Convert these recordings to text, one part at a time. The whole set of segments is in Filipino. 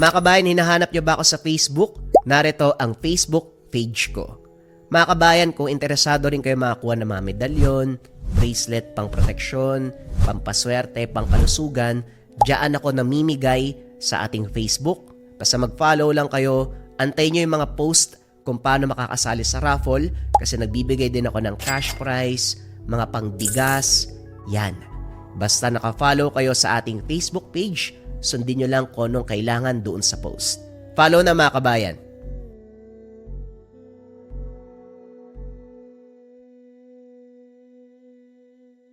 Mga kabayan, hinahanap niyo ba ako sa Facebook? Narito ang Facebook page ko. Mga kabayan, kung interesado rin kayo makakuha ng mga medalyon, bracelet pang proteksyon, pampaswerte, pang kalusugan, diyan ako namimigay sa ating Facebook. Basta mag-follow lang kayo, antayin nyo yung mga post kung paano makakasali sa raffle kasi nagbibigay din ako ng cash prize, mga pangbigas, yan. Basta naka-follow kayo sa ating Facebook page, sundin nyo lang kung anong kailangan doon sa post. Follow na mga kabayan.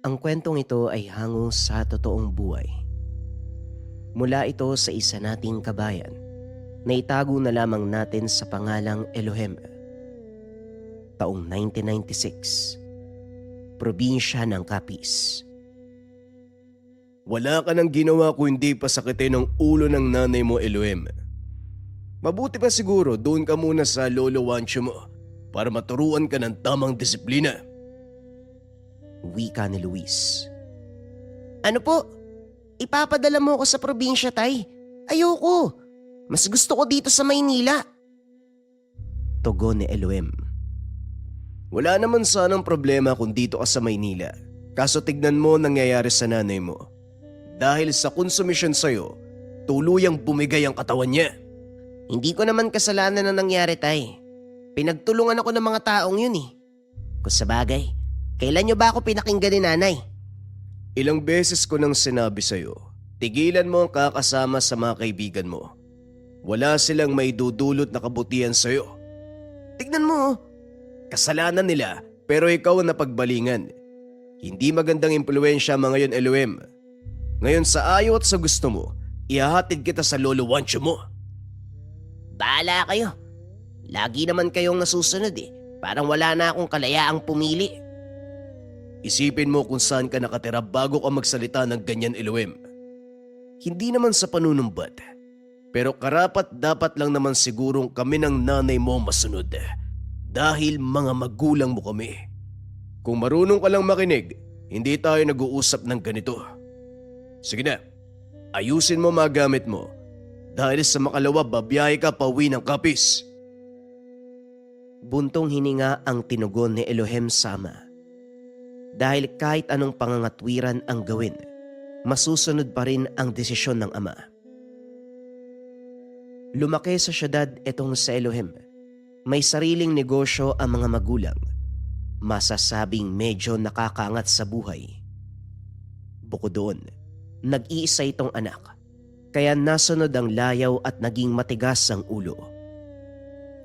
Ang kwentong ito ay hango sa totoong buhay. Mula ito sa isa nating kabayan na itago na lamang natin sa pangalang Elohem. Taong 1996, probinsya ng Capiz. Wala ka nang ginawa kung hindi pasakitin ng ulo ng nanay mo, Elohem. Mabuti pa siguro doon ka muna sa lolo Wancho mo para maturuan ka ng tamang disiplina. Wika ni Luis. Ano po? Ipapadala mo ako sa probinsya, tay. Ayoko. Mas gusto ko dito sa Maynila. Tugon ni Elohem. Wala naman sanang problema kung dito ka sa Maynila. Kaso tignan mo nangyayari sa nanay mo. Dahil sa konsumisyon sa'yo, tuluyang bumigay ang katawan niya. Hindi ko naman kasalanan na nangyari, tay. Pinagtulungan ako ng mga taong yun eh. Kung sa bagay, kailan nyo ba ako pinakinggan ni nanay? Ilang beses ko nang sinabi sa'yo, tigilan mo ang kakasama sa mga kaibigan mo. Wala silang may dudulot na kabutihan sa'yo. Tignan mo, Kasalanan nila pero ikaw ang napagbalingan. Hindi magandang impluensya mga yon, Elohem. Ngayon sa ayaw at sa gusto mo, ihahatid kita sa lolo Wancho mo. bahala kayo. Lagi naman kayong nasusunod eh. Parang wala na akong kalayaang pumili. Isipin mo kung saan ka nakatira bago ka magsalita ng ganyan, Elohem. Hindi naman sa panunumbat, pero karapat dapat lang naman sigurong kami ng nanay mo masunod. Dahil mga magulang mo kami. Kung marunong ka lang makinig, hindi tayo nag-uusap ng ganito. Sige na, ayusin mo mga gamit mo. Dahil sa makalawa babiyahe ka pauwi ng Capiz. Buntong hininga ang tinugon ni Elohem sa ama. Dahil kahit anong pangangatwiran ang gawin, masusunod pa rin ang desisyon ng ama. Lumaki sa syudad itong sa Elohem. May sariling negosyo ang mga magulang. Masasabing medyo nakakaangat sa buhay. Bukod doon, nag-iisa itong anak. Kaya nasunod ang layaw at naging matigas ang ulo.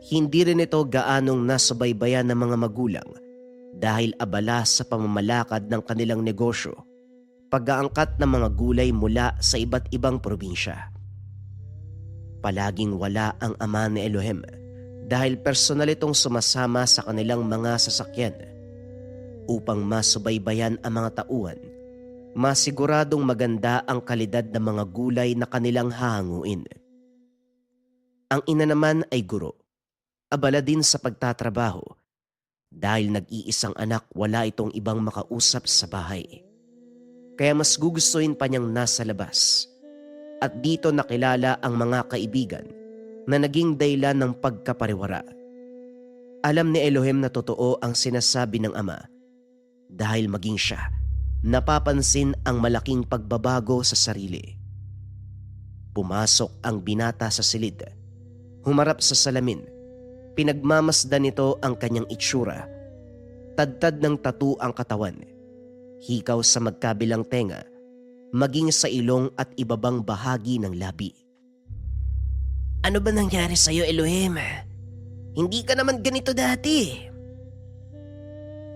Hindi rin ito gaanong nasubaybayan ng mga magulang dahil abala sa pamamalakad ng kanilang negosyo, pag-aangkat ng mga gulay mula sa iba't ibang probinsya. Palaging wala ang ama ni Elohem dahil personal itong sumasama sa kanilang mga sasakyan upang masubaybayan ang mga tauhan, masiguradong maganda ang kalidad ng mga gulay na kanilang hahanguin. Ang ina naman ay guro, abala din sa pagtatrabaho dahil nag-iisang anak wala itong ibang makausap sa bahay. Kaya mas gugustuhin pa niyang nasa labas at dito nakilala ang mga kaibigan na naging dahilan ng pagkapariwara. Alam ni Elohem na totoo ang sinasabi ng ama dahil maging siya napapansin ang malaking pagbabago sa sarili. Pumasok ang binata sa silid, humarap sa salamin, pinagmamasdan nito ang kanyang itsura. Tadtad ng tattoo ang katawan, hikaw sa magkabilang tenga, maging sa ilong at ibabang bahagi ng labi. Ano ba nangyari sa'yo, Elohem? Hindi ka naman ganito dati.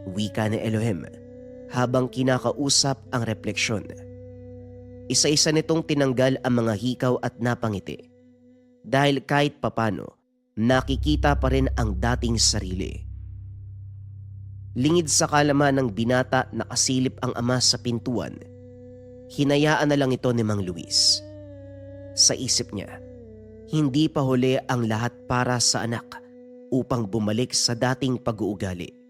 Wika ni Elohem habang kinakausap ang refleksyon. Isa-isa nitong tinanggal ang mga hikaw at napangiti dahil kahit papano nakikita pa rin ang dating sarili. Lingid sa kalaman ng binata nakasilip ang ama sa pintuan. Hinayaan na lang ito ni Mang Luis. Sa isip niya, hindi pa huli ang lahat para sa anak upang bumalik sa dating pag-uugali.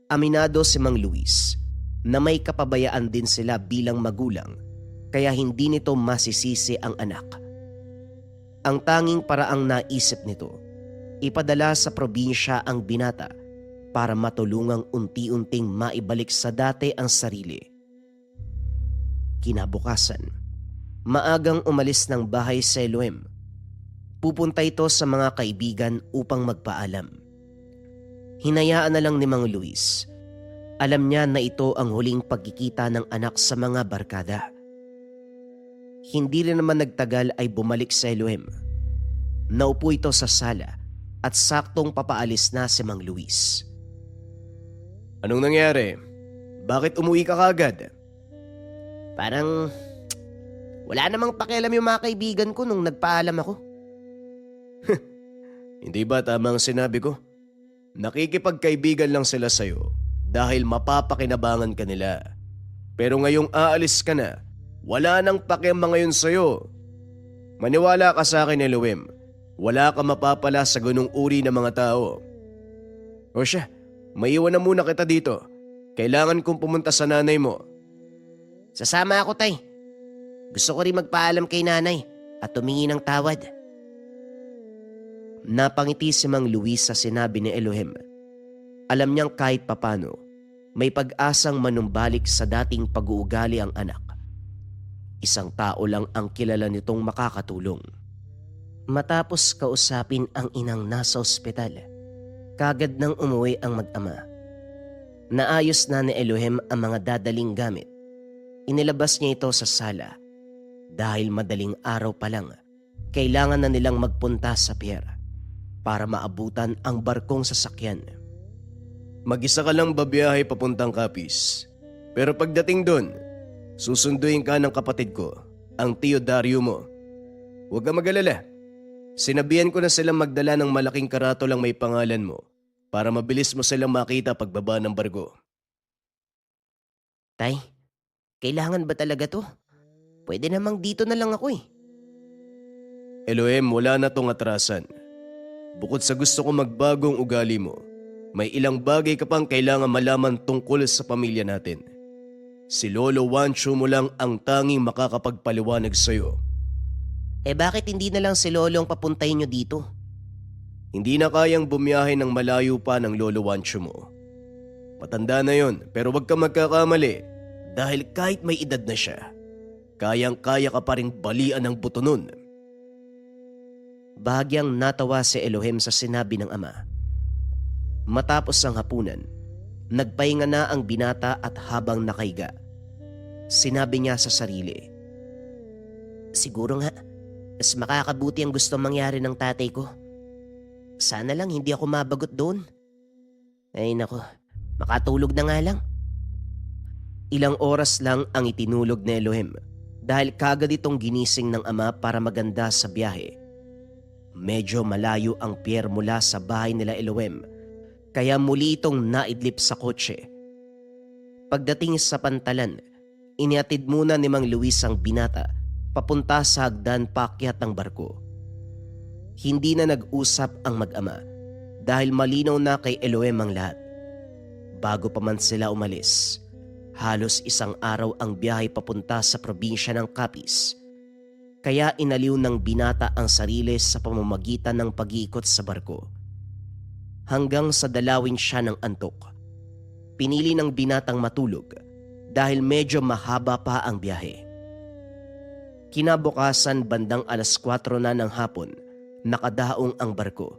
Aminado si Mang Luis na may kapabayaan din sila bilang magulang kaya hindi nito masisisi ang anak. Ang tanging paraang naisip nito, ipadala sa probinsya ang binata para matulungang unti-unting maibalik sa dati ang sarili. Kinabukasan, maagang umalis ng bahay si Elohim. Pupunta ito sa mga kaibigan upang magpaalam. Hinayaan na lang ni Mang Luis. Alam niya na ito ang huling pagkikita ng anak sa mga barkada. Hindi rin naman nagtagal ay bumalik si Elohim. Naupo ito sa sala at saktong papaalis na si Mang Luis. Anong nangyari? Bakit umuwi ka kagad? Parang wala namang pakialam yung mga kaibigan ko nung nagpaalam ako. Hindi ba tama ang sinabi ko? Nakikipagkaibigan lang sila sa'yo dahil mapapakinabangan ka nila. Pero ngayong aalis ka na, wala nang pakiam ngayon sa'yo. Maniwala ka sa akin, Elohim. Wala ka mapapala sa ganung uri ng mga tao. O siya, maiwan na muna kita dito. Kailangan kong pumunta sa nanay mo. Sasama ako, tay. Gusto ko rin magpaalam kay nanay at tumingi ng tawad. Napangiti si Mang Luis sa sinabi ni Elohim. Alam niyang kahit papano, may pag-asang manumbalik sa dating pag-uugali ang anak. Isang tao lang ang kilala nitong makakatulong. Matapos kausapin ang inang nasa ospital, kagad nang umuwi ang mag-ama. Naayos na ni Elohim ang mga dadaling gamit. Inilabas niya ito sa sala. Dahil madaling araw pa lang, kailangan na nilang magpunta sa pier para maabutan ang barkong sasakyan. Mag-isa ka lang babiyahe papuntang Capiz. Pero pagdating doon, susunduin ka ng kapatid ko, ang Tio Dario mo. Huwag ka mag-alala. Sinabihan ko na silang magdala ng malaking karatolang may pangalan mo para mabilis mo silang makita pagbaba ng barko. Tay, kailangan ba talaga to? Pwede namang dito na lang ako eh. Elohim, wala na tong atrasan. Bukod sa gusto ko magbagong ugali mo, may ilang bagay ka pang kailangan malaman tungkol sa pamilya natin. Si Lolo Wancho mo lang ang tanging makakapagpaliwanag sa'yo. Eh bakit hindi na lang si Lolo ang papuntahin nyo dito? Hindi na kayang bumiyahe ng malayo pa ng Lolo Wancho mo. Matanda na yon, pero wag kang magkakamali dahil kahit may edad na siya, kayang-kaya ka pa rin balian ng buto nun. Bahagyang natawa si Elohim sa sinabi ng ama. Matapos ang hapunan, nagpahinga na ang binata at habang nakaiga, sinabi niya sa sarili, siguro nga, mas makakabuti ang gusto mangyari ng tatay ko. Sana lang hindi ako mabagot doon. Ay nako, makatulog na nga lang. Ilang oras lang ang itinulog ni Elohim dahil kagad itong ginising ng ama para maganda sa biyahe. Medyo malayo ang pier mula sa bahay nila Elohim, kaya muli itong naidlip sa kotse. Pagdating sa pantalan, iniatid muna ni Mang Luis ang binata papunta sa hagdan paakyat ng barko. Hindi na nag-usap ang mag-ama dahil malinaw na kay Elohim ang lahat. Bago pa man sila umalis, halos isang araw ang biyahe papunta sa probinsya ng Capiz. Kaya inaliw ng binata ang sarili sa pamamagitan ng pag-iikot sa barko. Hanggang sa dalawin siya ng antok. Pinili ng binatang matulog dahil medyo mahaba pa ang biyahe. Kinabukasan bandang 4:00 na ng hapon, nakadaong ang barko.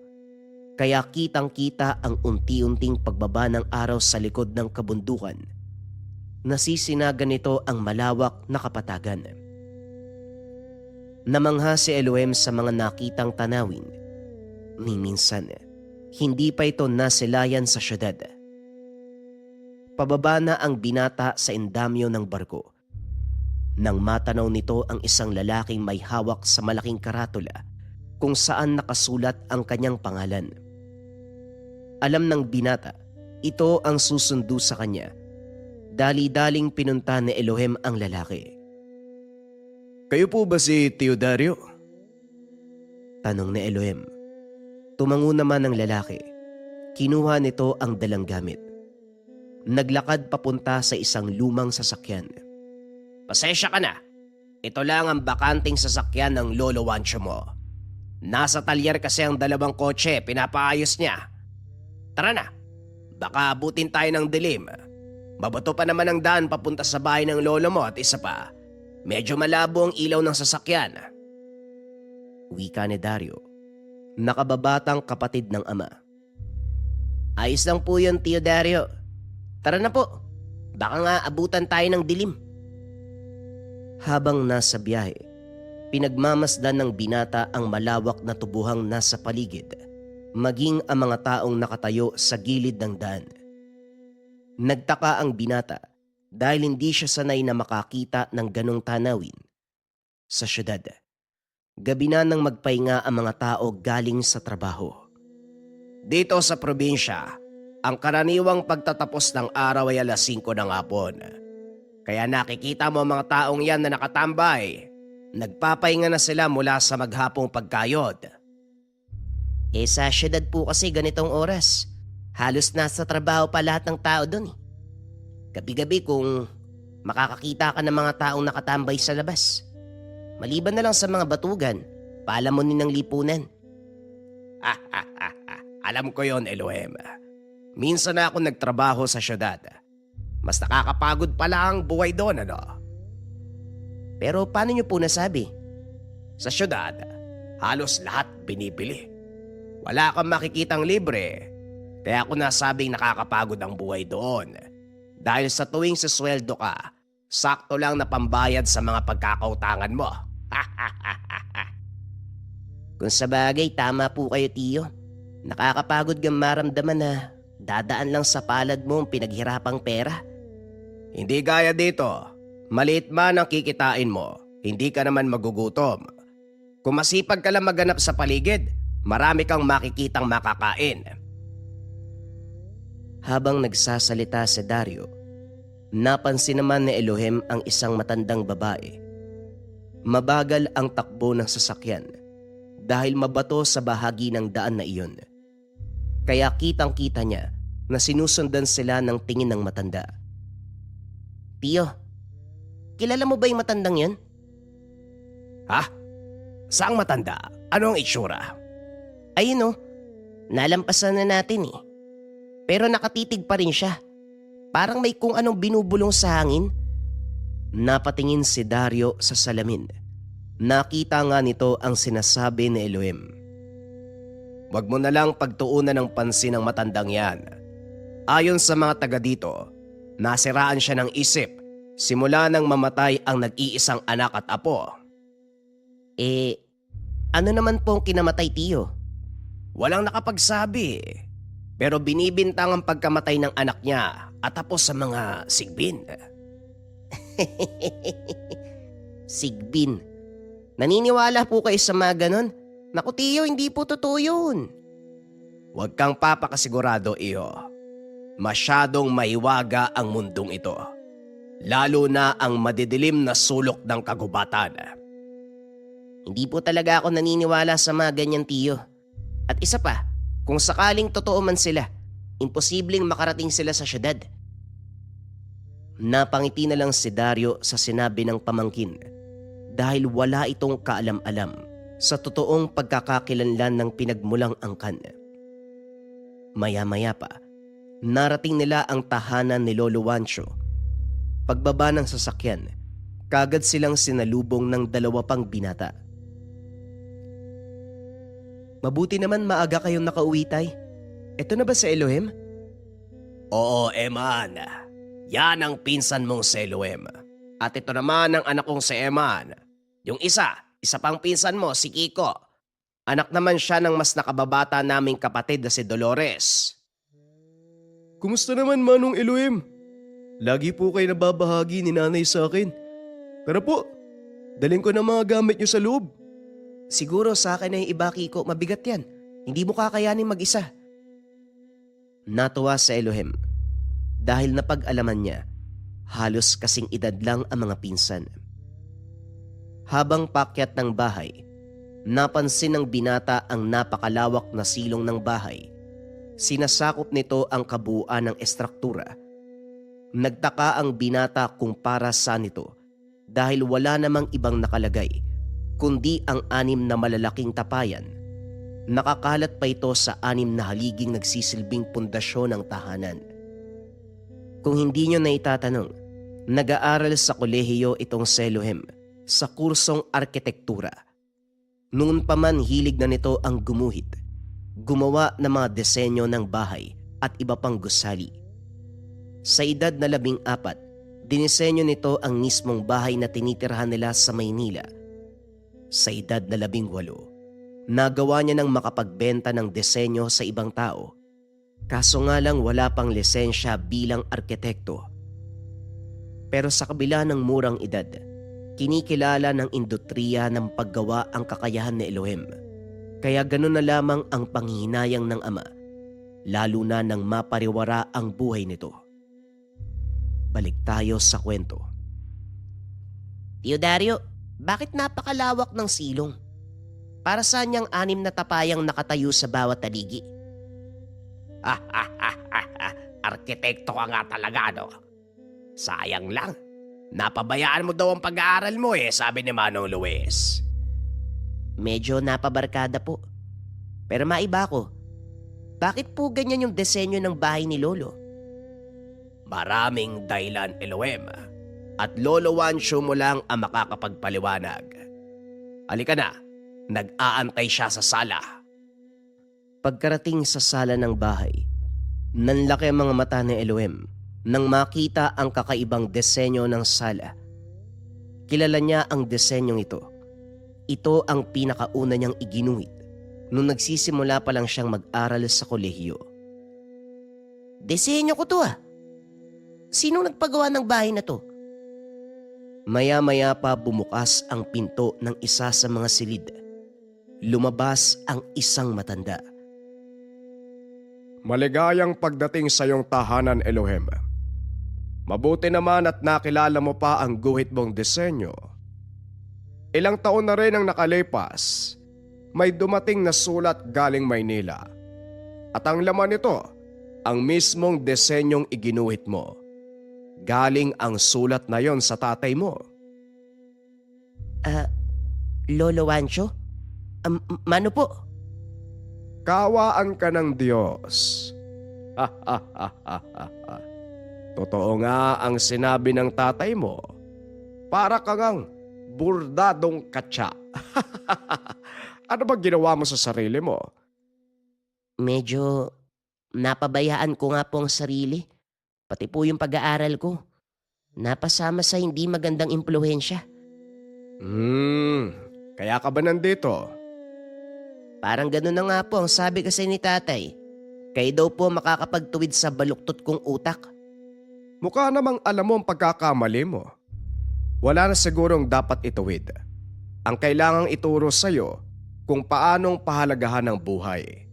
Kaya kitang-kita ang unti-unting pagbaba ng araw sa likod ng kabundukan. Nasisinagan nito ang malawak na kapatagan. Namangha si Elohim sa mga nakitang tanawin. Ni minsan, hindi pa ito nasilayan sa syudad. Pababa na ang binata sa endamyo ng barko. Nang matanaw nito ang isang lalaking may hawak sa malaking karatula kung saan nakasulat ang kanyang pangalan. Alam ng binata, ito ang susundo sa kanya. Dali-daling pinunta ni Elohim ang lalaki. Kayo po ba si Tio Dario? Tanong ni Elohim. Tumango naman ang lalaki. Kinuha nito ang dalang gamit. Naglakad papunta sa isang lumang sasakyan. Pasensya ka na. Ito lang ang bakanting sasakyan ng Lolo Wancho mo. Nasa talyer kasi ang dalawang kotse, pinapaayos niya. Tara na, baka abutin tayo ng dilim. Mabato pa naman ang daan papunta sa bahay ng lolo mo at isa pa, medyo malabo ang ilaw ng sasakyan. Wika ni Dario, nakababatang kapatid ng ama. Ayos lang po yun, Tio Dario. Tara na po, baka nga abutan tayo ng dilim. Habang nasa biyahe, pinagmamasdan ng binata ang malawak na tubuhang nasa paligid, maging ang mga taong nakatayo sa gilid ng daan. Nagtaka ang binata dahil hindi siya sanay na makakita ng ganong tanawin. Sa syudad, gabi na nang magpahinga ang mga tao galing sa trabaho. Dito sa probinsya, ang karaniwang pagtatapos ng araw ay alas 5 ng hapon. Kaya nakikita mo ang mga taong yan na nakatambay. Nagpapahinga na sila mula sa maghapong pagkayod. Sa syudad po kasi ganitong oras. Halos nasa trabaho pa lahat ng tao doon. Gabi-gabi kung makakakita ka ng mga taong nakatambay sa labas. Maliban na lang sa mga batugan, palamunin ng lipunan. Alam ko yon, Elohim. Minsan na ako nagtrabaho sa syudad. Mas nakakapagod pala ang buhay doon, ano? Pero paano niyo po nasabi? Sa syudad, halos lahat binibili. Wala kang makikitang libre. Kaya ako nasabing nakakapagod ang buhay doon. Dahil sa tuwing sisweldo ka, sakto lang na pambayad sa mga pagkakautangan mo. Kung sa bagay, tama po kayo, Tiyo. Nakakapagod kang maramdaman na dadaan lang sa palad mo ang pinaghirapang pera. Hindi gaya dito. Maliit man ang kikitain mo, hindi ka naman magugutom. Kung masipag ka lang maghanap sa paligid, marami kang makikitang makakain. Habang nagsasalita si Dario, napansin naman ni Elohim ang isang matandang babae. Mabagal ang takbo ng sasakyan dahil mabato sa bahagi ng daan na iyon. Kaya kitang-kita niya na sinusundan sila ng tingin ng matanda. Tiyo, kilala mo ba yung matandang yan? Ha? Saang matanda? Ano ang itsura? Ayun oh, nalampasan na natin eh. Pero nakatitig pa rin siya. Parang may kung anong binubulong sa hangin. Napatingin si Dario sa salamin. Nakita nga nito ang sinasabi ni Elohim. Wag mo na lang pagtuunan ng pansin ang matandang yan. Ayon sa mga taga dito, nasiraan siya ng isip simula nang mamatay ang nag-iisang anak at apo. Ano naman pong kinamatay, Tiyo? Walang nakapagsabi. Pero binibintang ang pagkamatay ng anak niya at tapos sa mga sigbin. Sigbin. Naniniwala po kayo sa mga ganon? Naku, Tiyo, hindi po totoo yun. Huwag kang papakasigurado, Iyo. Masyadong maiwaga ang mundong ito. Lalo na ang madidilim na sulok ng kagubatan. Hindi po talaga ako naniniwala sa mga ganyan, Tiyo. At isa pa, kung sakaling totoo man sila, imposibleng makarating sila sa syudad. Napangiti na lang si Dario sa sinabi ng pamangkin dahil wala itong kaalam-alam sa totoong pagkakakilanlan ng pinagmulang angkan. Maya-maya pa, narating nila ang tahanan ni Lolo Wancho. Pagbaba ng sasakyan, kagad silang sinalubong ng dalawa pang binata. Mabuti naman maaga kayong nakauwi, Tay. Ito na ba si Elohim? Oo, Eman. Yan ang pinsan mong si Elohim. At ito naman ang anak kong si Eman. Yung isa pang pinsan mo, si Kiko. Anak naman siya ng mas nakababata naming kapatid na si Dolores. Kumusta naman, Manong Elohim? Lagi po kayo nababahagi ni nanay sa akin. Tara po, dalhin ko na mga gamit niyo sa loob. Siguro sa akin ay iba, Kiko, mabigat yan. Hindi mo kakayanin mag-isa. Natuwa sa Elohim dahil napag-alaman niya halos kasing edad lang ang mga pinsan. Habang paakyat ng bahay, napansin ng binata ang napakalawak na silong ng bahay. Sinasakop nito ang kabuuan ng estruktura. Nagtaka ang binata kung para saan ito dahil wala namang ibang nakalagay kundi ang 6 na malalaking tapayan. Nakakalat pa ito sa 6 na haliging nagsisilbing pundasyon ng tahanan. Kung hindi nyo na itatanong, nag-aaral sa kolehiyo itong si Elohim sa kursong arkitektura. Noon pa man hilig na nito ang gumuhit, gumawa ng mga disenyo ng bahay at iba pang gusali. Sa edad na 14, dinisenyo nito ang mismong bahay na tinitirhan nila sa Maynila. Sa edad na 18, nagawa niya ng makapagbenta ng disenyo sa ibang tao. Kaso nga lang wala pang lisensya bilang arkitekto. Pero sa kabila ng murang edad, kinikilala ng industriya ng paggawa ang kakayahan ni Elohim. Kaya ganun na lamang ang panghihinayang ng ama, lalo na nang mapariwara ang buhay nito. Balik tayo sa kwento. Tio Dario, bakit napakalawak ng silong? Para saan niyang 6 na tapayang nakatayo sa bawat taligi? Arkitekto ka nga talaga, no? Sayang lang. Napabayaan mo daw ang pag-aaral mo sabi ni Manong Luis. Medyo napabarkada po. Pero maiba ko, bakit po ganyan yung disenyo ng bahay ni Lolo? Maraming dahilan, Elohim. At Lolo Wancho mo lang ang makakapagpaliwanag. Halika na, nag-aantay siya sa sala. Pagkarating sa sala ng bahay, nanlaki ang mga mata ni Elohim nang makita ang kakaibang disenyo ng sala. Kilala niya ang disenyong ito. Ito ang pinakauna niyang iginuhit nung nagsisimula pa lang siyang mag-aral sa kolehiyo. Disenyo ko to Sinong nagpagawa ng bahay na to? Maya-maya pa bumukas ang pinto ng isa sa mga silid. Lumabas ang isang matanda. Maligayang pagdating sa iyong tahanan, Elohim. Mabuti naman at nakilala mo pa ang guhit mong disenyo. Ilang taon na rin ang nakalipas, may dumating na sulat galing Maynila. At ang laman nito, ang mismong disenyong iginuhit mo. Galing ang sulat na yon sa tatay mo. Lolo Wancho? Mano po? Kawaan ka ng Diyos. Totoo nga ang sinabi ng tatay mo. Para ka ngang burdadong katsa. Ano ba ginawa mo sa sarili mo? Medyo napabayaan ko nga po ang sarili. Pati po yung pag-aaral ko. Napasama sa hindi magandang impluensya. Kaya ka ba nandito? Parang gano'n na nga po ang sabi kasi ni tatay. Kayo daw po makakapagtuwid sa baluktot kong utak. Mukha namang alam mo ang pagkakamali mo. Wala na sigurong dapat ituwid. Ang kailangang ituro sa'yo kung paanong pahalagahan ng buhay.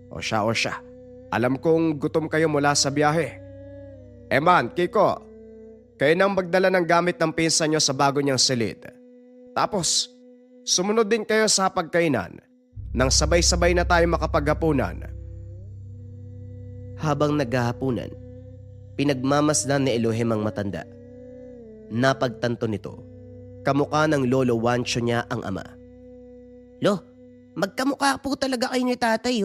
O siya, alam kong gutom kayo mula sa biyahe. Man, Kiko, kayo nang magdala ng gamit ng pinsan nyo sa bago niyang silid. Tapos, sumunod din kayo sa pagkainan nang sabay-sabay na tayo makapaghapunan. Habang naghahapunan, pinagmamasdan ni Elohim ang matanda. Napagtanto nito, kamukha ng Lolo Wancho niya ang ama. Lo, magkamukha po talaga kayo ni tatay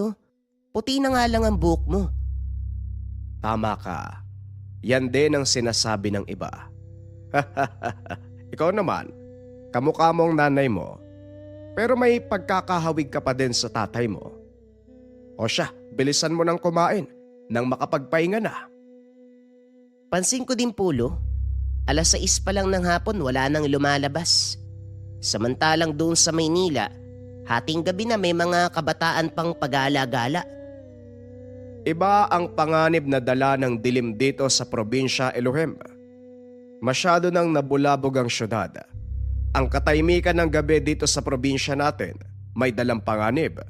Puti na nga lang ang buhok mo. Tama ka. Yan din ang sinasabi ng iba. Ikaw naman, kamukha mo ang nanay mo. Pero may pagkakahawig ka pa din sa tatay mo. O siya, bilisan mo nang kumain nang makapagpahinga na. Pansin ko din po, Lo. 6:00 pa lang ng hapon wala nang lumalabas. Samantalang doon sa Maynila, hating gabi na may mga kabataan pang pag-aala-gala. Iba ang panganib na dala ng dilim dito sa probinsya, Elohim. Masyado nang nabulabog ang syudad. Ang katahimikan ng gabi dito sa probinsya natin may dalang panganib.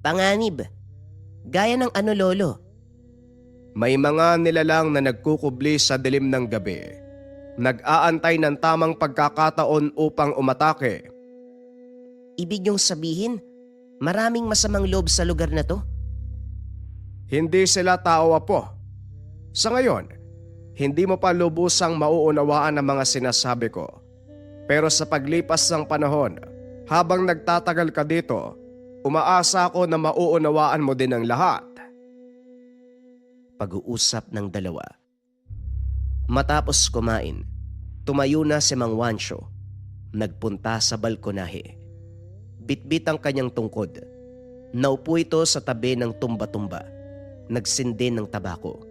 Panganib? Gaya ng ano, Lolo? May mga nilalang na nagkukubli sa dilim ng gabi. Nag-aantay ng tamang pagkakataon upang umatake. Ibig niyong sabihin, maraming masamang loob sa lugar na to? Hindi sila tao, Apo. Sa ngayon, hindi mo pa lubusang mauunawaan ang mga sinasabi ko. Pero sa paglipas ng panahon, habang nagtatagal ka dito, umaasa ako na mauunawaan mo din ang lahat. Pag-uusap ng dalawa. Matapos kumain, tumayo na si Mang Juancho. Nagpunta sa balkonahe. Bitbit ang kanyang tungkod. Naupo ito sa tabi ng tumba-tumba. Nagsindi ng tabako.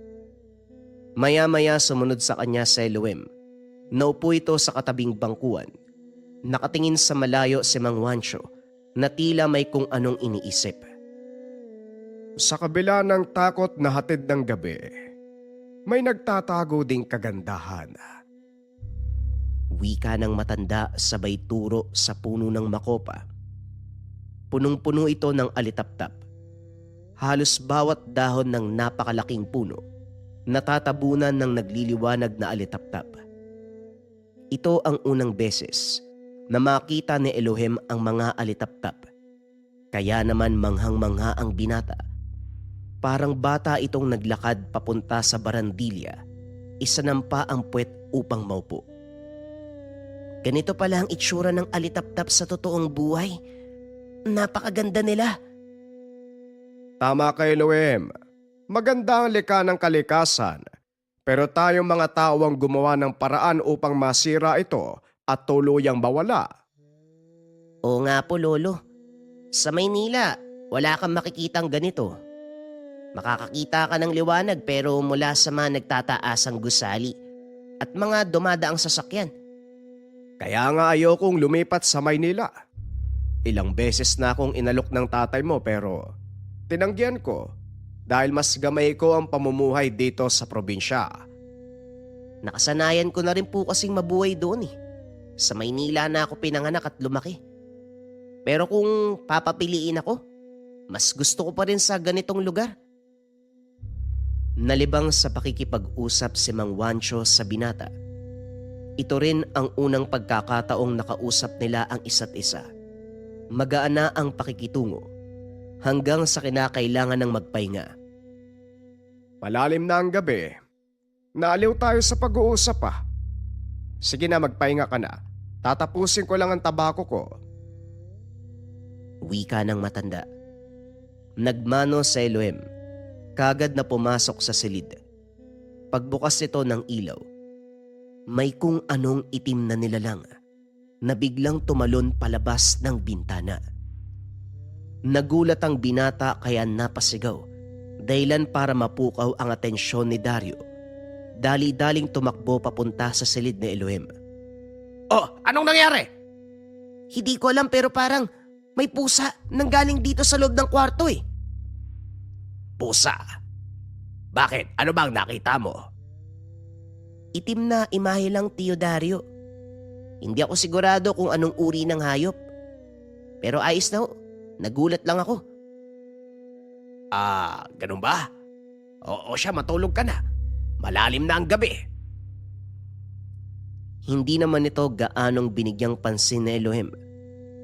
Maya-maya sumunod sa kanya si Elohim. Naupo ito sa katabing bangkuan. Nakatingin sa malayo si Mang Juancho na tila may kung anong iniisip. Sa kabila ng takot na hatid ng gabi, may nagtatago ding kagandahan. Wika ng matanda sabay turo sa puno ng makopa. Punong-puno ito ng alitaptap. Halos bawat dahon ng napakalaking puno natatabunan ng nagliliwanag na alitaptap. Ito ang unang beses na makita ni Elohim ang mga alitaptap. Kaya naman manghang-mangha ang binata. Parang bata itong naglakad papunta sa barandilya. Isanampa ang puwet upang maupo. Ganito pala ang itsura ng alitaptap sa totoong buhay. Napakaganda nila. Tama ka, Elohim. Maganda ang likha ng kalikasan. Pero tayong mga tao ang gumawa ng paraan upang masira ito at tuluyang mawala. Oo nga po, Lolo. Sa Maynila, wala kang makikitang ganito. Makakakita ka ng liwanag pero mula sa mga nagtataasang gusali at mga dumadaang sasakyan. Kaya nga ayokong lumipat sa Maynila. Ilang beses na akong inalok ng tatay mo pero tinanggihan ko dahil mas gamay ko ang pamumuhay dito sa probinsya. Nakasanayan ko na rin po kasing mabuhay doon eh. Sa Maynila na ako pinanganak at lumaki. Pero kung papapiliin ako, mas gusto ko pa rin sa ganitong lugar. Nalibang sa pakikipag-usap si Mang Juancho sa binata. Ito rin ang unang pagkakataong nakausap nila ang isa't isa. Magaan na ang pakikitungo hanggang sa kinakailangan ng magpahinga. Malalim na ang gabi. Naaliw tayo sa pag-uusap ah. Sige na, magpahinga ka na. Tatapusin ko lang ang tabako ko. Wika ng matanda. Nagmano sa Elohim. Kagad na pumasok sa silid. Pagbukas nito ng ilaw, may kung anong itim na nilalang na biglang tumalon palabas ng bintana. Nagulat ang binata kaya napasigaw, dahilan para mapukaw ang atensyon ni Dario. Dali-daling tumakbo papunta sa silid ni Elohim. Oh, anong nangyari? Hindi ko alam pero parang may pusa nang galing dito sa loob ng kwarto eh. Pusa? Bakit? Ano bang nakita mo? Itim na imahe lang, Tio Dario. Hindi ako sigurado kung anong uri ng hayop. Pero ayos na ho. Nagulat lang ako. Ganun ba? Oo siya, matulog ka na. Malalim na ang gabi. Hindi naman ito gaanong binigyang pansin ni Elohim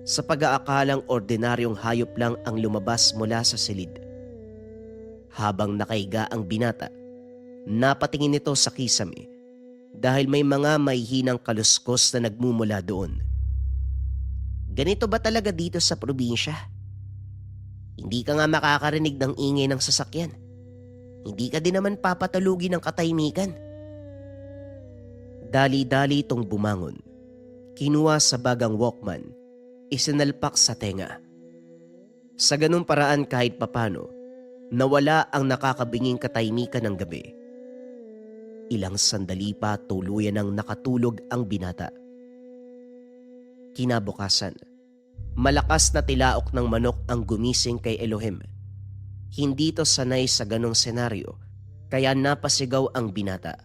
sa pag-aakalang ordinaryong hayop lang ang lumabas mula sa silid. Habang nakaiga ang binata, napatingin ito sa kisame dahil may mga mahihinang kaluskos na nagmumula doon. Ganito ba talaga dito sa probinsya? Hindi ka nga makakarinig ng ingay ng sasakyan. Hindi ka din naman papatalugi ng katahimikan. Dali-dali itong bumangon. Kinuha sa bagang Walkman, isinalpak sa tenga. Sa ganung paraan kahit papano, nawala ang nakakabinging katahimikan ng gabi. Ilang sandali pa tuluyan ang nakatulog ang binata. Kinabukasan, malakas na tilaok ng manok ang gumising kay Elohim. Hindi to sanay sa ganong senaryo, kaya napasigaw ang binata.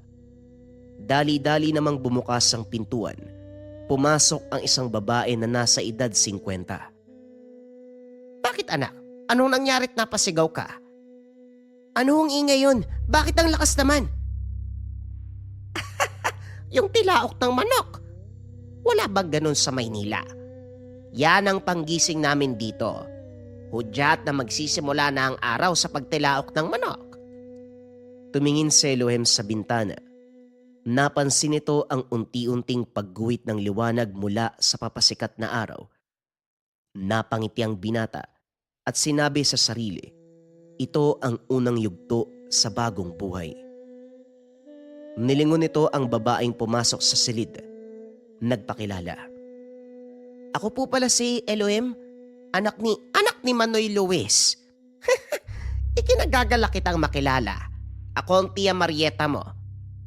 Dali-dali namang bumukas ang pintuan. Pumasok ang isang babae na nasa edad 50. Bakit anak? Anong nangyarit napasigaw ka? Ano ang ingay yun? Bakit ang lakas naman? Yung tilaok ng manok. Wala bang ganun sa Maynila? Yan ang panggising namin dito. Hudyat na magsisimula na ang araw sa pagtilaok ng manok. Tumingin si Elohim sa bintana. Napansin nito ang unti-unting pagguhit ng liwanag mula sa papasikat na araw. Napangiti ang binata at sinabi sa sarili, ito ang unang yugto sa bagong buhay. Nilingon nito ang babaeng pumasok sa silid. Nagpakilala. Ako po pala si Elohim, anak ni Manoy Luis. Ikinagagala kitang makilala. Ako ang Tia Marieta mo.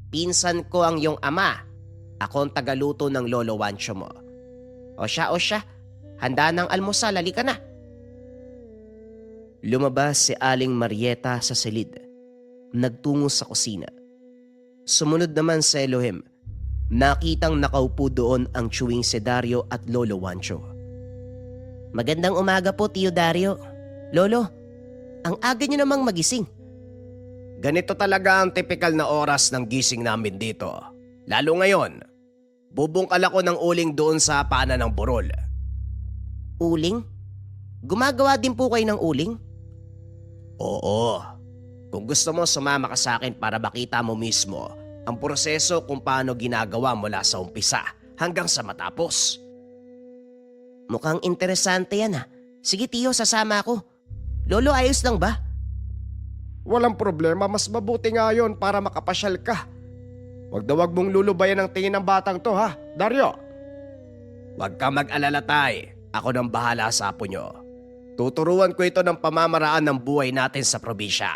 Pinsan ko ang iyong ama. Ako ang tagaluto ng Lolo Wancho mo. O siya, handa ng almusal, halika na. Lumabas si Aling Marieta sa silid. Nagtungo sa kusina. Sumunod naman sa Elohim. Nakitang nakaupo doon ang chewing si Dario at Lolo Wancho. Magandang umaga po, Tio Dario. Lolo, ang aga niyo namang magising. Ganito talaga ang tipikal na oras ng gising namin dito. Lalo ngayon, bubungkal ako ng uling doon sa paanan ng burol. Uling? Gumagawa din po kayo ng uling? Oo. Kung gusto mo, sumama ka sa akin para makita mo mismo ang proseso kung paano ginagawa mula sa umpisa hanggang sa matapos. Mukhang interesante yan ha. Sige Tio, sasama ako. Lolo, ayos lang ba? Walang problema, mas mabuti nga yun para makapasyal ka. Wag mong lulubayan ang tingin ng batang to ha, Dario. Huwag kang mag-alala, Tay. Ako nang bahala sa apo nyo. Tuturuan ko ito ng pamamaraan ng buhay natin sa probinsya.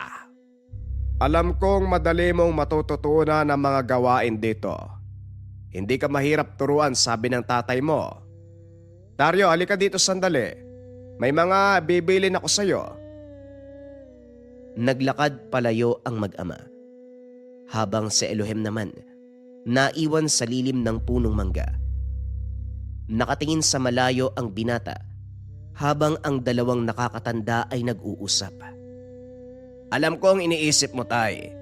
Alam kong madali mong matututunan ang mga gawain dito. Hindi ka mahirap turuan, sabi ng tatay mo. Dario, halika dito sandali. May mga bibilin ako sa'yo. Naglakad palayo ang mag-ama. Habang si Elohim naman, naiwan sa lilim ng punong mangga. Nakatingin sa malayo ang binata habang ang dalawang nakakatanda ay nag-uusap. Alam ko ang iniisip mo, Tay.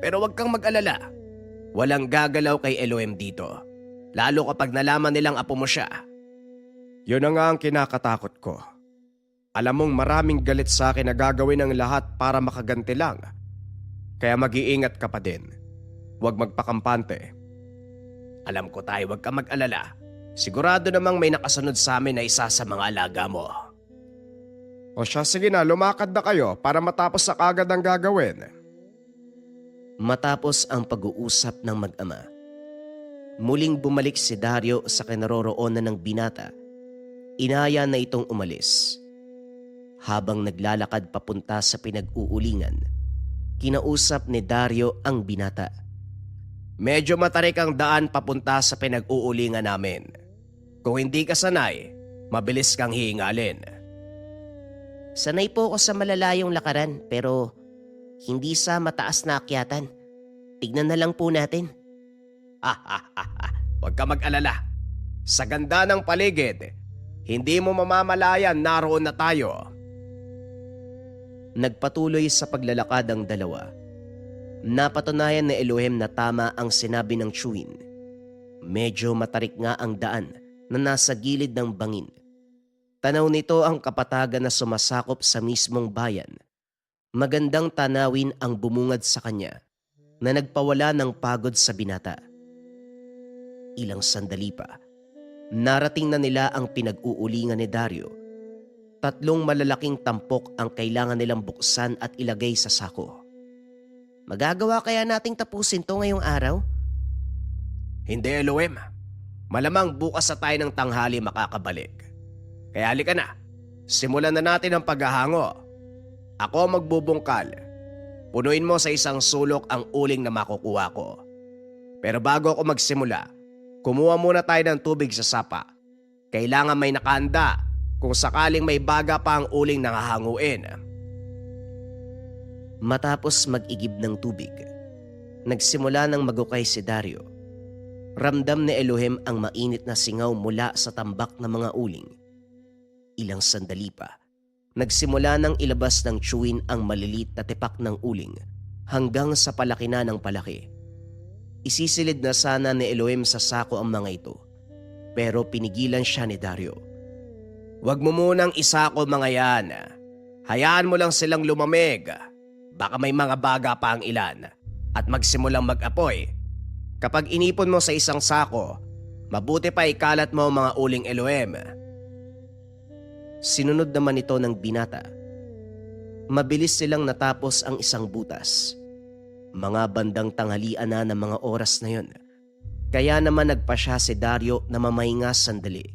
Pero huwag kang mag-alala. Walang gagalaw kay Elohim dito. Lalo kapag nalaman nilang apo mo siya. Yun na nga ang kinakatakot ko. Alam mong maraming galit sa akin na gagawin ang lahat para makaganti lang. Kaya mag-iingat ka pa din. Huwag magpakampante. Alam ko, Tay, huwag kang mag-alala. Sigurado namang may nakasunod sa amin na isa sa mga alaga mo. O siya, sige na, lumakad na kayo para matapos sa kagad ang gagawin. Matapos ang pag-uusap ng mag-ama, muling bumalik si Dario sa kinaroroonan ng binata. Inaya na itong umalis. Habang naglalakad papunta sa pinag-uulingan, kinausap ni Dario ang binata. Medyo matarik ang daan papunta sa pinag-uulingan namin. Kung hindi ka sanay, mabilis kang hihingalin. Sanay po ako sa malalayong lakaran pero hindi sa mataas na akyatan. Tignan na lang po natin. Huwag ka mag-alala. Sa ganda ng paligid, hindi mo mamamalayan naroon na tayo. Nagpatuloy sa paglalakad ang dalawa. Napatunayan ni Elohim na tama ang sinabi ng Chewin. Medyo matarik nga ang daan na nasa gilid ng bangin. Tanaw nito ang kapatagan na sumasakop sa mismong bayan. Magandang tanawin ang bumungad sa kanya na nagpawala ng pagod sa binata. Ilang sandali pa, narating na nila ang pinag-uulingan ni Dario. 3 malalaking tampok ang kailangan nilang buksan at ilagay sa sako. Magagawa kaya nating tapusin to ngayong araw? Hindi, Elohim. Malamang bukas sa tayo ng tanghali makakabalik. Kaya halika na. Simulan na natin ang paghahango. Ako magbubungkal. Punuin mo sa isang sulok ang uling na makukuha ko. Pero bago ako magsimula, kumuha muna tayo ng tubig sa sapa. Kailangan may nakahanda kung sakaling may baga pa ang uling na hahanguin. Matapos mag-igib ng tubig, nagsimula ng magukay si Dario. Ramdam ni Elohim ang mainit na singaw mula sa tambak ng mga uling. Ilang sandali pa, nagsimula ng ilabas ng Chewin ang malilit na tipak ng uling hanggang sa palaki na ng palaki. Isisilid na sana ni Elohim sa sako ang mga ito, pero pinigilan siya ni Dario. Huwag mo munang isako mga yan. Hayaan mo lang silang lumamig. Baka may mga baga pa ang ilan at magsimulang mag-apoy. Kapag inipon mo sa isang sako, mabuti pa ikalat mo ang mga uling Elohim. Sinunod naman ito ng binata. Mabilis silang natapos ang isang butas. Mga bandang tanghalian na ng mga oras na yon. Kaya naman nagpasya si Dario na mamahinga sandali.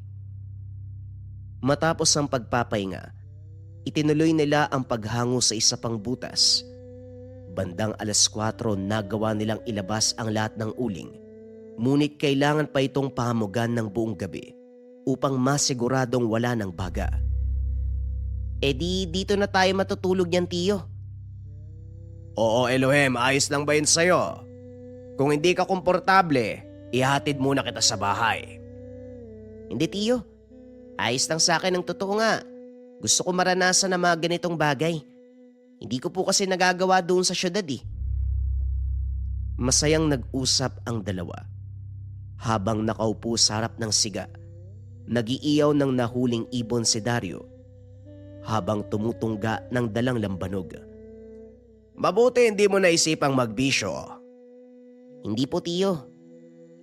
Matapos ang pagpapahinga, itinuloy nila ang paghango sa isa pang butas. Bandang 4:00 nagawa nilang ilabas ang lahat ng uling. Ngunit kailangan pa itong pahamugan ng buong gabi upang masiguradong wala ng baga. Dito na tayo matutulog yan, Tiyo. Oo Elohim, ayos lang ba yun sa'yo? Kung hindi ka komportable, ihatid muna kita sa bahay. Hindi, Tiyo. Ayos lang sa akin ang totoo nga. Gusto ko maranasan ang mga ganitong bagay. Hindi ko po kasi nagagawa doon sa syudad eh. Masayang nag-usap ang dalawa. Habang nakaupo sa harap ng siga, nag-iiyaw ng nahuling ibon si Dario habang tumutungga ng dalang lambanog. Mabuti hindi mo naisipang magbisyo. Hindi po, Tiyo.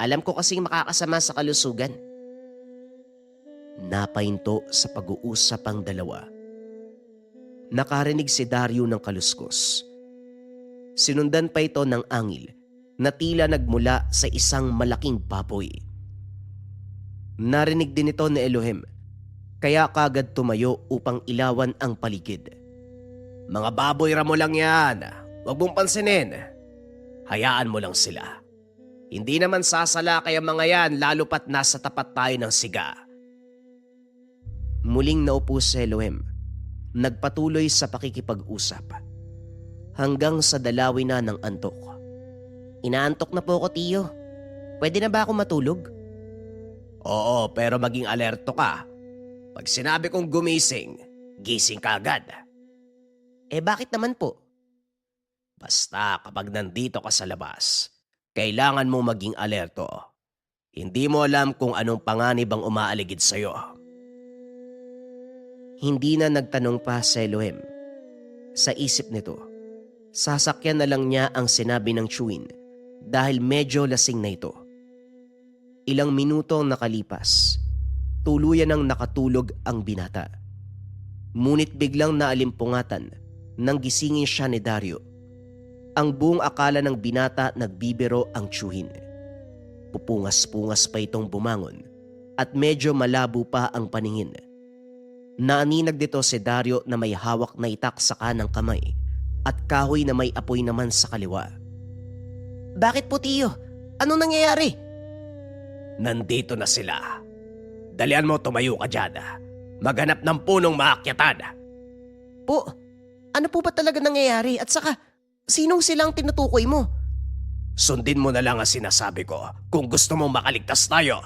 Alam ko kasing makakasama sa kalusugan. Napahinto sa pag-uusap ang dalawa. Nakarinig si Dario ng kaluskos. Sinundan pa ito ng angil na tila nagmula sa isang malaking baboy. Narinig din ito ni Elohim, kaya kagad tumayo upang ilawan ang paligid. Mga baboy ramo lang yan. Huwag mong pansinin. Hayaan mo lang sila. Hindi naman sasalakay ang mga yan lalo pat nasa tapat tayo ng siga. Muling naupo si Elohim. Nagpatuloy sa pakikipag-usap. Hanggang sa dalawi na ng antok. Inaantok na po ako, Tiyo. Pwede na ba ako matulog? Oo, pero maging alerto ka. Pag sinabi kong gumising, gising ka agad. Bakit naman po? Basta kapag nandito ka sa labas, kailangan mo maging alerto. Hindi mo alam kung anong panganib ang umaaligid sa'yo. Hindi na nagtanong pa si Elohim. Sa isip nito, sasakyan na lang niya ang sinabi ng chewin dahil medyo lasing na ito. Ilang minuto ang nakalipas, tuluyan ng nakatulog ang binata. Ngunit biglang naalimpungatan nang gisingin siya ni Dario. Ang buong akala ng binata nagbibiro ang tiyuhin. Pupungas-pungas pa itong bumangon at medyo malabo pa ang paningin. Naaninag dito si Dario na may hawak na itak sa kanang kamay at kahoy na may apoy naman sa kaliwa. Bakit po, Tiyo? Anong nangyayari? Nandito na sila. Dalian mo, tumayo ka dyan. Maghanap ng punong maakyatan. Po, ano po ba talaga nangyayari? At saka, sinong silang tinutukoy mo? Sundin mo na lang ang sinasabi ko kung gusto mong makaligtas tayo.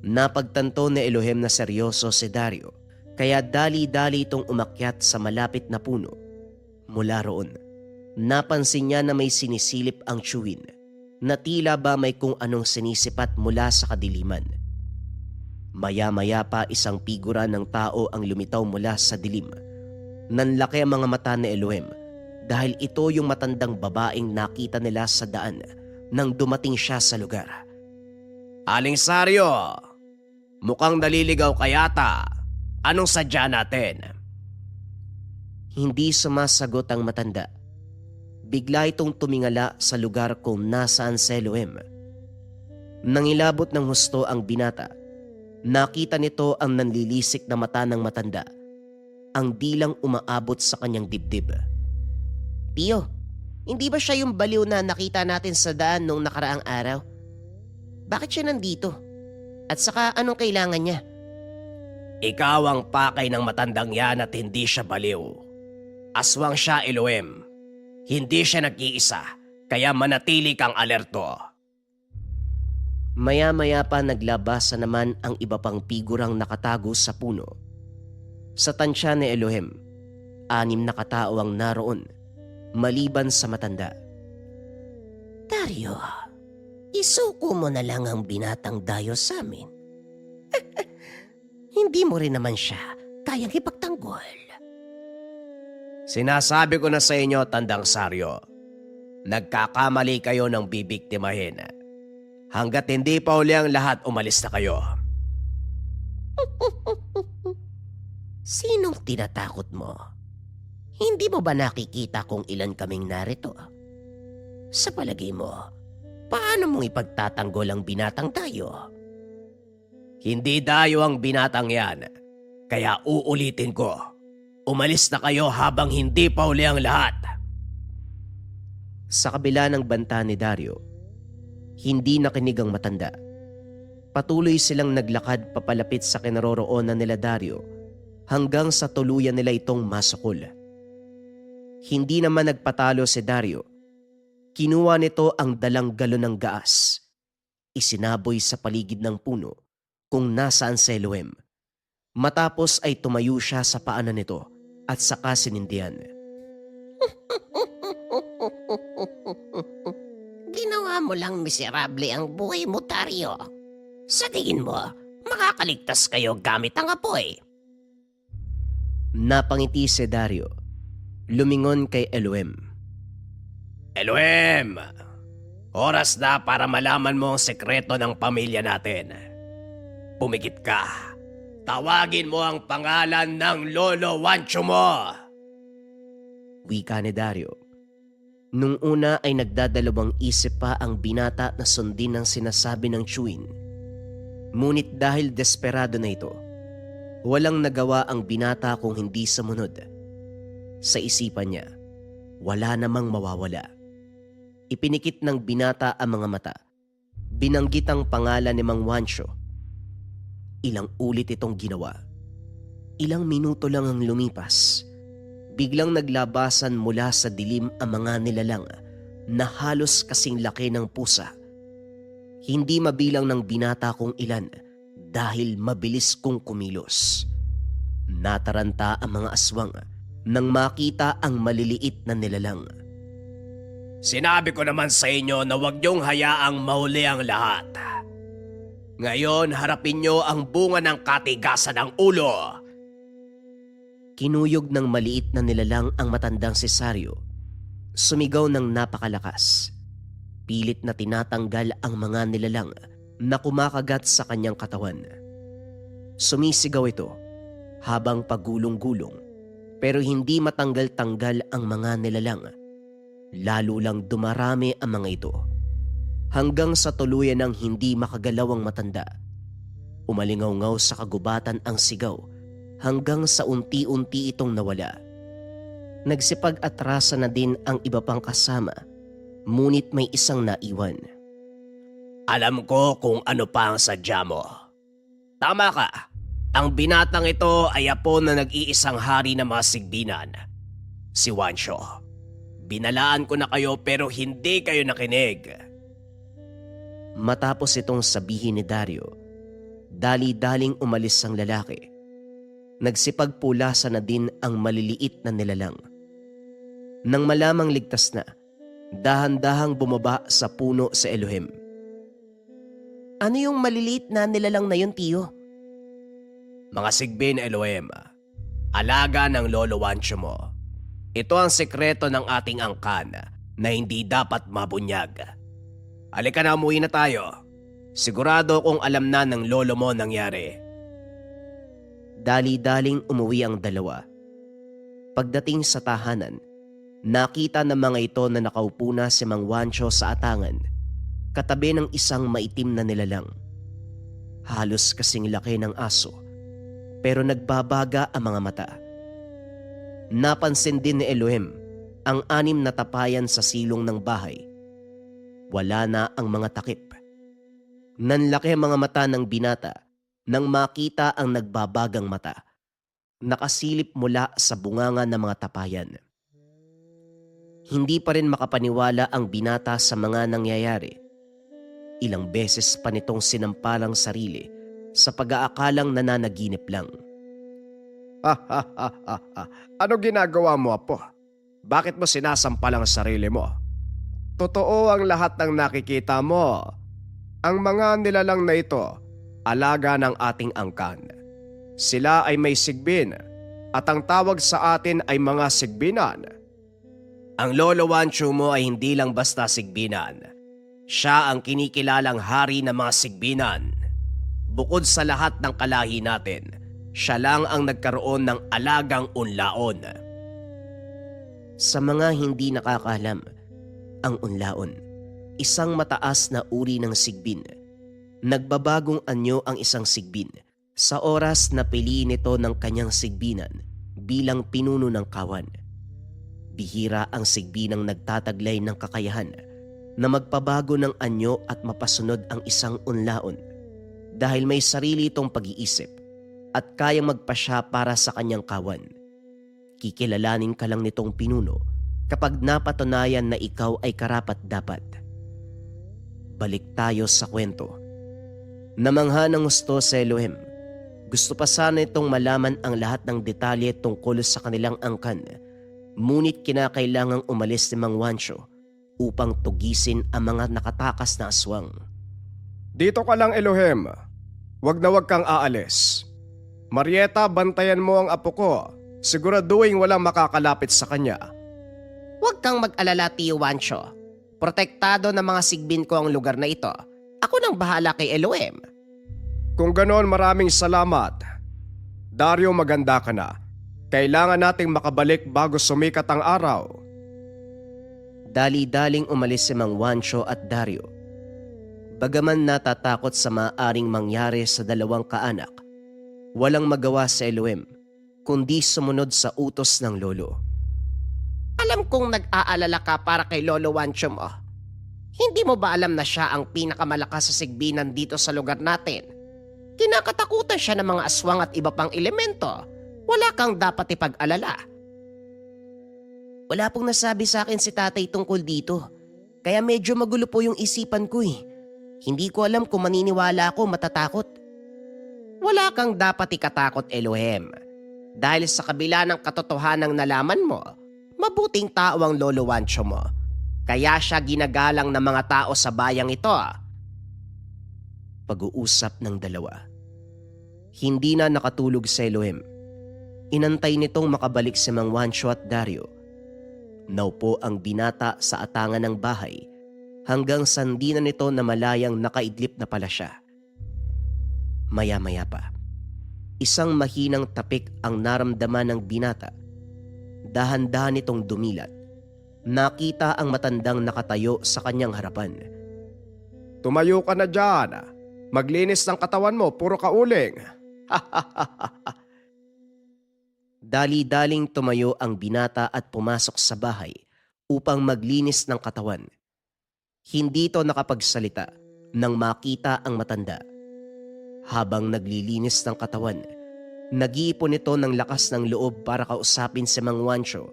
Napagtanto ni Elohim na seryoso si Dario, kaya dali-dali itong umakyat sa malapit na puno. Mula roon, napansin niya na may sinisilip ang tiyuhin na tila ba may kung anong sinisipat mula sa kadiliman. Maya-maya pa isang figura ng tao ang lumitaw mula sa dilim. Nanlaki ang mga mata ni Elohim dahil ito yung matandang babaeng nakita nila sa daan nang dumating siya sa lugar. Aling Saryo, mukhang naliligaw ka yata. Anong sadya natin? Hindi sumasagot ang matanda. Bigla itong tumingala sa lugar kung nasaan si Elohim. Nangilabot ng husto ang binata. Nakita nito ang nanlilisik na mata ng matanda. Ang dilang umaabot sa kanyang dibdib. Tiyo, hindi ba siya yung baliw na nakita natin sa daan nung nakaraang araw? Bakit siya nandito? At saka anong kailangan niya? Ikaw ang pakay ng matandang yan at hindi siya baliw. Aswang siya, Elohim. Hindi siya nag-iisa, kaya manatili kang alerto. Maya-maya pa naglabasa naman ang iba pang figurang nakatago sa puno. Sa tansya ni Elohim, 6 na katao ang naroon, maliban sa matanda. Dario, isuko mo na lang ang binatang dayo sa amin. Hindi mo rin naman siya kayang ipagtanggol. Sinasabi ko na sa inyo, Tandang Saryo. Nagkakamali kayo ng bibiktimahin. Hanggat hindi pa uli ang lahat, umalis na kayo. Sinong tinatakot mo? Hindi mo ba nakikita kung ilan kaming narito? Sa palagay mo, paano mong ipagtatanggol ang binatang tayo? Hindi dayo ang binatang yan. Kaya uulitin ko. Umalis na kayo habang hindi pa uli ang lahat. Sa kabila ng banta ni Dario, hindi nakinig ang matanda. Patuloy silang naglakad papalapit sa kinaroroonan nila Dario hanggang sa tuluyan nila itong masukol. Hindi naman nagpatalo si Dario. Kinuha nito ang dalang galon ng gaas. Isinaboy sa paligid ng puno kung nasaan si Elohim. Matapos ay tumayo siya sa paanan nito at saka sinindihan. Ginawa mo lang miserable ang buhay mo, Dario. Sa tingin mo, makakaligtas kayo gamit ang apoy. Napangiti si Dario. Lumingon kay Elohim. Elohim! Oras na para malaman mo ang sekreto ng pamilya natin. Pumikit ka. Tawagin mo ang pangalan ng Lolo Wancho mo. Wika ni Dario. Nung una ay nagdadalawang isip pa ang binata na sundin ang sinasabi ng Chewin. Ngunit dahil desperado na ito, walang nagawa ang binata kung hindi sumunod. Sa isipan niya, wala namang mawawala. Ipinikit ng binata ang mga mata. Binanggit ang pangalan ni Mang Wancho. Ilang ulit itong ginawa. Ilang minuto lang ang lumipas. Biglang naglabasan mula sa dilim ang mga nilalang na halos kasing laki ng pusa. Hindi mabilang ng binata kung ilan dahil mabilis kong kumilos. Nataranta ang mga aswang nang makita ang maliliit na nilalang. Sinabi ko naman sa inyo na huwag niyong hayaang mahuli ang lahat. Ngayon harapin niyo ang bunga ng katigasan ng ulo. Kinuyog ng maliit na nilalang ang matandang Cesario. Sumigaw ng napakalakas. Pilit na tinatanggal ang mga nilalang na kumakagat sa kanyang katawan. Sumisigaw ito habang pagulong-gulong pero hindi matanggal-tanggal ang mga nilalang. Lalo lang dumarami ang mga ito. Hanggang sa tuluyan ng hindi makagalaw ang matanda. Umalingaw-ngaw sa kagubatan ang sigaw hanggang sa unti-unti itong nawala. Nagsipag-atrasa na din ang iba pang kasama, ngunit may isang naiwan. Alam ko kung ano pa ang sadya mo. Tama ka. Ang binatang ito ay apo na nag-iisang hari ng mga sigbinan. Si Wancho. Binalaan ko na kayo pero hindi kayo nakinig. Matapos itong sabihin ni Dario, dali-daling umalis ang lalaki. Nagsipagpulasa na din ang maliliit na nilalang. Nang malamang ligtas na, dahan-dahang bumaba sa puno si Elohim. Ano yung maliliit na nilalang na yun, Tiyo? Mga sigbin, Elohim. Alaga ng Lolo Wancho mo. Ito ang sekreto ng ating angkan na hindi dapat mabunyag. Halika na, umuwi na tayo. Sigurado kung alam na ng lolo mo nangyari. Dali-daling umuwi ang dalawa. Pagdating sa tahanan, nakita ng mga ito na nakaupo na si Mang Wancho sa atangan, katabi ng isang maitim na nilalang. Halos kasing laki ng aso, pero nagbabaga ang mga mata. Napansin din ni Elohim ang 6 na tapayan sa silong ng bahay. Wala na ang mga takip. Nanlaki ang mga mata ng binata nang makita ang nagbabagang mata. Nakasilip mula sa bunganga ng mga tapayan. Hindi pa rin makapaniwala ang binata sa mga nangyayari. Ilang beses pa nitong sinampalang sarili sa pag-aakalang nananaginip lang. Ano ginagawa mo, Apo? Bakit mo sinasampalang sarili mo? Totoo ang lahat ng nakikita mo. Ang mga nilalang na ito, alaga ng ating angkan. Sila ay may sigbin at ang tawag sa atin ay mga sigbinan. Ang Lolo Wancho mo ay hindi lang basta sigbinan. Siya ang kinikilalang hari ng mga sigbinan. Bukod sa lahat ng kalahi natin, siya lang ang nagkaroon ng alagang unlaon. Sa mga hindi nakakaalam, ang unlaon, isang mataas na uri ng sigbin. Nagbabagong anyo ang isang sigbin sa oras na piliin ito ng kanyang sigbinan bilang pinuno ng kawan. Bihira ang sigbinang nagtataglay ng kakayahan na magpabago ng anyo at mapasunod ang isang unlaon dahil may sarili itong pag-iisip at kayang magpasya para sa kanyang kawan. Kikilalanin ka lang nitong pinuno kapag napatunayan na ikaw ay karapat-dapat. Balik tayo sa kwento. Namangha ng gusto sa Elohim. Gusto pa sana itong malaman ang lahat ng detalye tungkol sa kanilang angkan. Ngunit kinakailangang umalis ni Mang Wancho upang tugisin ang mga nakatakas na aswang. Dito ka lang, Elohim. Wag na wag kang aalis. Marieta, bantayan mo ang apo ko. Siguraduhin walang makakalapit sa kanya. Huwag kang mag-alala, Tio Wancho. Protektado ng mga sigbin ko ang lugar na ito. Ako nang bahala kay Elohim. Kung ganon, maraming salamat. Dario, maganda ka na. Kailangan nating makabalik bago sumikat ang araw. Dali-daling umalis si Mang Wancho at Dario. Bagaman natatakot sa maaring mangyari sa dalawang kaanak, walang magawa sa Elohim kundi sumunod sa utos ng lolo. Alam kong nag-aalala ka para kay Lolo Wancho mo. Hindi mo ba alam na siya ang pinakamalakas sa sigbinan dito sa lugar natin? Kinakatakutan siya ng mga aswang at iba pang elemento. Wala kang dapat ipag-alala. Wala pong nasabi sa akin si tatay tungkol dito. Kaya medyo magulo po yung isipan ko eh. Hindi ko alam kung maniniwala ako matatakot. Wala kang dapat ikatakot, Elohim. Dahil sa kabila ng katotohanang nalaman mo, mabuting tao ang Lolo Wancho mo. Kaya siya ginagalang ng mga tao sa bayang ito. Pag-uusap ng dalawa. Hindi na nakatulog sa Elohim. Inantay nitong makabalik si Mang Wancho at Dario. Naupo ang binata sa atangan ng bahay hanggang sandi na nito na malayang nakaidlip na pala siya. Maya-maya pa, isang mahinang tapik ang naramdaman ng binata. Dahan-dahan itong dumilat. Nakita ang matandang nakatayo sa kanyang harapan. Tumayo ka na dyan. Maglinis ng katawan mo, puro ka uling. Dali-daling tumayo ang binata at pumasok sa bahay upang maglinis ng katawan. Hindi ito nakapagsalita nang makita ang matanda. Habang naglilinis ng katawan, nag-iipon ito ng lakas ng loob para kausapin si Mang Wancho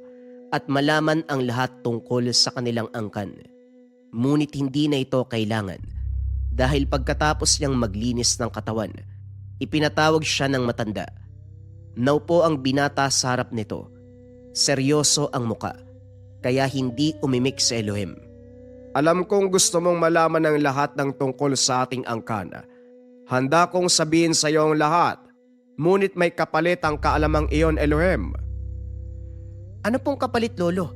at malaman ang lahat tungkol sa kanilang angkan. Ngunit hindi na ito kailangan dahil pagkatapos niyang maglinis ng katawan, ipinatawag siya ng matanda. Naupo ang binata sa harap nito. Seryoso ang muka, kaya hindi umimik sa Elohim. Alam kong gusto mong malaman ang lahat ng tungkol sa ating angkan. Handa kong sabihin sa iyo ang lahat, ngunit may kapalit ang kaalamang iyon, Elohim. Ano pong kapalit, Lolo?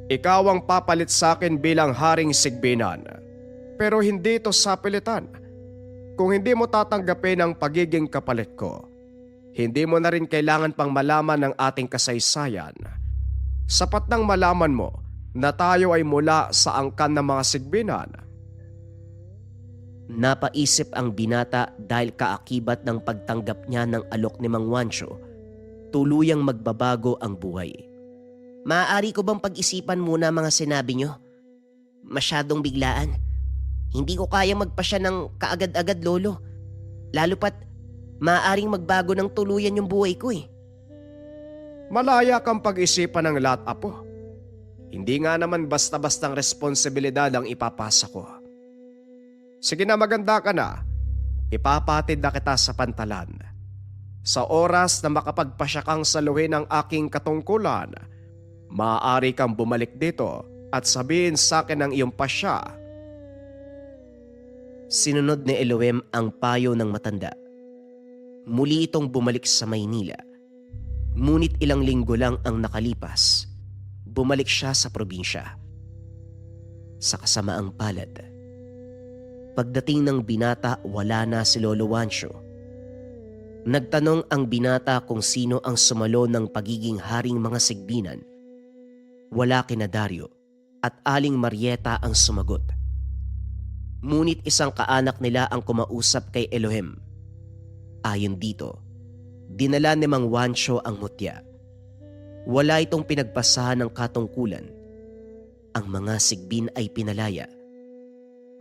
Ikaw ang papalit sa akin bilang haring sigbinan. Pero hindi ito sapilitan. Kung hindi mo tatanggapin ang pagiging kapalit ko, hindi mo na rin kailangan pang malaman ng ating kasaysayan. Sapat nang malaman mo na tayo ay mula sa angkan ng mga sigbinan. Napaisip ang binata dahil kaakibat ng pagtanggap niya ng alok ni Mang Wancho, tuluyang magbabago ang buhay. Maaari ko bang pag-isipan muna mga sinabi niyo? Masyadong biglaan. Hindi ko kaya magpasya ng kaagad-agad, Lolo. Lalo pat maaaring magbago ng tuluyan yung buhay ko eh. Malaya kang pag-isipan ng lahat, apo. Hindi nga naman basta-bastang responsibilidad ang ipapasa ko. Sige na, maganda ka na. Ipapatid na kita sa pantalan. Sa oras na makapagpasya kang saluhin ang aking katungkulan, maaari kang bumalik dito at sabihin sa akin ang iyong pasya. Sinunod ni Elohim ang payo ng matanda. Muli itong bumalik sa Maynila. Ngunit ilang linggo lang ang nakalipas. bumalik siya sa probinsya. Sa kasamaang palad, pagdating ng binata wala na si Lolo Wancho. Nagtanong ang binata kung sino ang sumalo ng pagiging haring mga sigbinan. Wala kina Dario at Aling Marieta ang sumagot. Ngunit isang kaanak nila ang kumausap kay Elohim. Ayon dito, dinala ni Mang Wancho ang mutya. Wala itong pinagpasahan ng katungkulan. Ang mga sigbin ay pinalaya.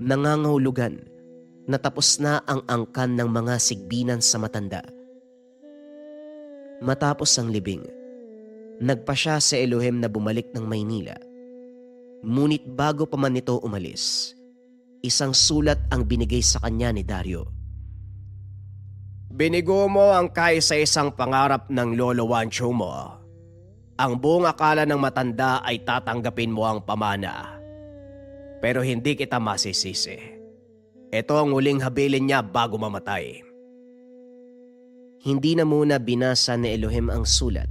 Nangangahulugan na tapos na ang angkan ng mga sigbinan sa matanda. Matapos ang libing, nagpa siya sa Elohim na bumalik ng Maynila. Ngunit bago pa man ito umalis, isang sulat ang binigay sa kanya ni Dario. Binigo mo ang kaisa-isang pangarap ng Lolo Wancho mo. Ang buong akala ng matanda ay tatanggapin mo ang pamana. Pero hindi kita masisisi. Ito ang huling habilin niya bago mamatay. Hindi na muna binasa ni Elohim ang sulat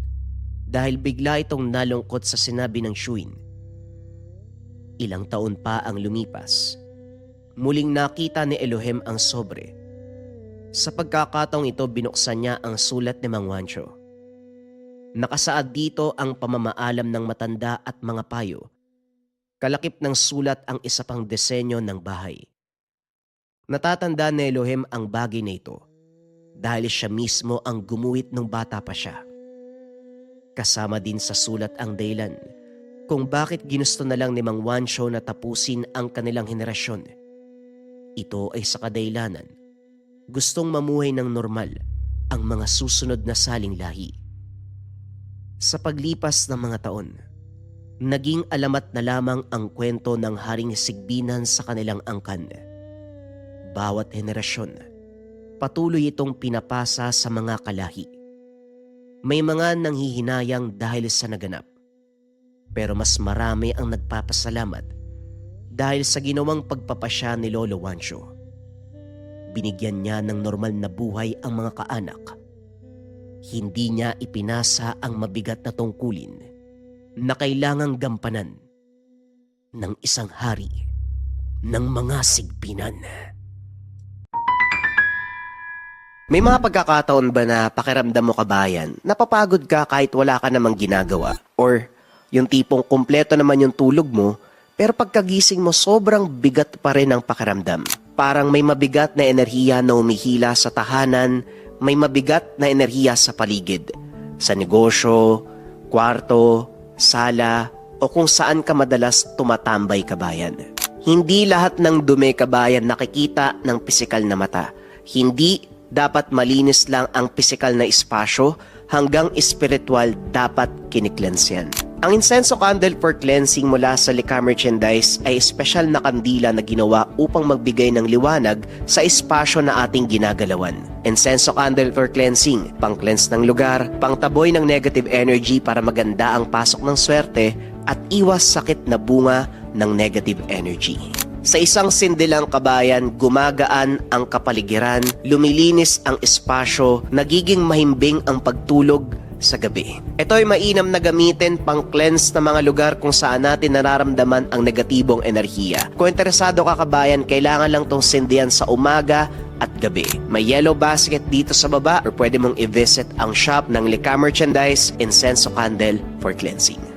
dahil bigla itong nalungkot sa sinabi ng Shuin. Ilang taon pa ang lumipas. Muling nakita ni Elohim ang sobre. Sa pagkakataong ito binuksan niya ang sulat ni Mang Wancho. Nakasaad dito ang pamamaalam ng matanda at mga payo. Kalakip ng sulat ang isa pang disenyo ng bahay. Natatanda ni Elohim ang bagay na ito dahil siya mismo ang gumuhit nung bata pa siya. Kasama din sa sulat ang dahilan kung bakit ginusto na lang ni Mang Wancho na tapusin ang kanilang henerasyon. Ito ay sa kadahilanan. Gustong mamuhay ng normal ang mga susunod na saling lahi. Sa paglipas ng mga taon, naging alamat na lamang ang kwento ng haring sigbinan sa kanilang angkan. Bawat henerasyon, patuloy itong pinapasa sa mga kalahi. May mga nanghihinayang dahil sa naganap, pero mas marami ang nagpapasalamat dahil sa ginawang pagpapasya ni Lolo Wancho. Binigyan niya ng normal na buhay ang mga kaanak. Hindi niya ipinasa ang mabigat na tungkulin na kailangang gampanan ng isang hari ng mga sigbinan. May mga pagkakataon ba na pakiramdam mo kabayan, napapagod ka kahit wala ka namang ginagawa? Or yung tipong kumpleto naman yung tulog mo, pero pagkagising mo sobrang bigat pa rin ang pakiramdam. Parang may mabigat na enerhiya na umihila sa tahanan, may mabigat na enerhiya sa paligid, sa negosyo, kwarto, sala, o kung saan ka madalas tumatambay kabayan. Hindi lahat ng dumi kabayan nakikita ng pisikal na mata. Hindi dapat malinis lang ang pisikal na espasyo, hanggang espiritual dapat kiniklens yan. Ang insenso candle for cleansing mula sa Lika Merchandise ay espesyal na kandila na ginawa upang magbigay ng liwanag sa espasyo na ating ginagalawan. Insenso candle for cleansing, pang-cleanse ng lugar, pang-taboy ng negative energy para maganda ang pasok ng swerte at iwas sakit na bunga ng negative energy. Sa isang sindilang kabayan, gumagaan ang kapaligiran, lumilinis ang espasyo, nagiging mahimbing ang pagtulog sa gabi. Ito ay mainam na gamitin pang-cleanse na mga lugar kung saan natin nararamdaman ang negatibong enerhiya. Kung interesado ka kabayan, kailangan lang tong sindihan sa umaga at gabi. May yellow basket dito sa baba or pwede mong i-visit ang shop ng Lika Merchandise Incenso Candle for Cleansing.